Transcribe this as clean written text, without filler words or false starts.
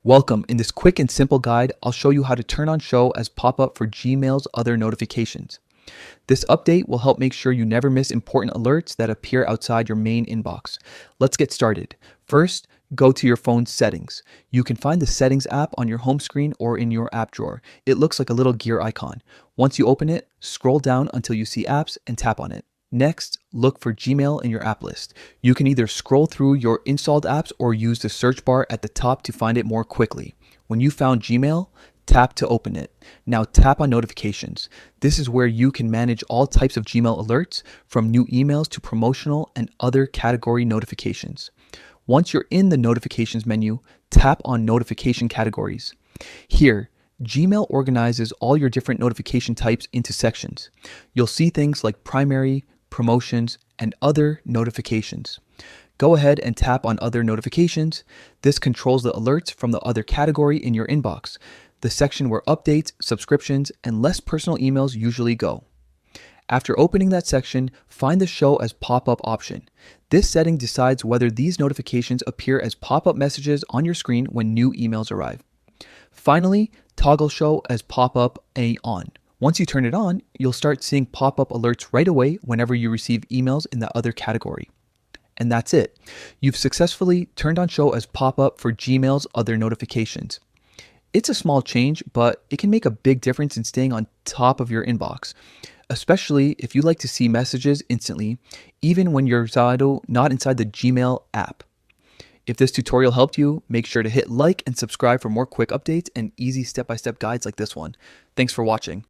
Welcome. In this quick and simple guide, I'll show you how to turn on Show as pop-up for Gmail's other notifications. This update will help make sure you never miss important alerts that appear outside your main inbox. Let's get started. First, go to your phone's settings. You can find the Settings app on your home screen or in your app drawer. It looks like a little gear icon. Once you open it, scroll down until you see Apps and tap on it. Next, look for Gmail in your app list. You can either scroll through your installed apps or use the search bar at the top to find it more quickly. When you found Gmail, tap to open it. Now tap on Notifications. This is where you can manage all types of Gmail alerts, from new emails to promotional and other category notifications. Once you're in the Notifications menu, tap on Notification Categories. Here, Gmail organizes all your different notification types into sections. You'll see things like primary, promotions, and other notifications. Go ahead and tap on Other Notifications. This controls the alerts from the other category in your inbox, the section where updates, subscriptions, and less personal emails usually go. After opening that section, find the Show as Pop-up option. This setting decides whether these notifications appear as pop-up messages on your screen when new emails arrive. Finally, toggle Show as Pop-up on. Once you turn it on, you'll start seeing pop-up alerts right away whenever you receive emails in the other category. And that's it. You've successfully turned on Show as pop-up for Gmail's other notifications. It's a small change, but it can make a big difference in staying on top of your inbox, especially if you like to see messages instantly, even when you're not inside the Gmail app. If this tutorial helped you, make sure to hit like and subscribe for more quick updates and easy step-by-step guides like this one. Thanks for watching.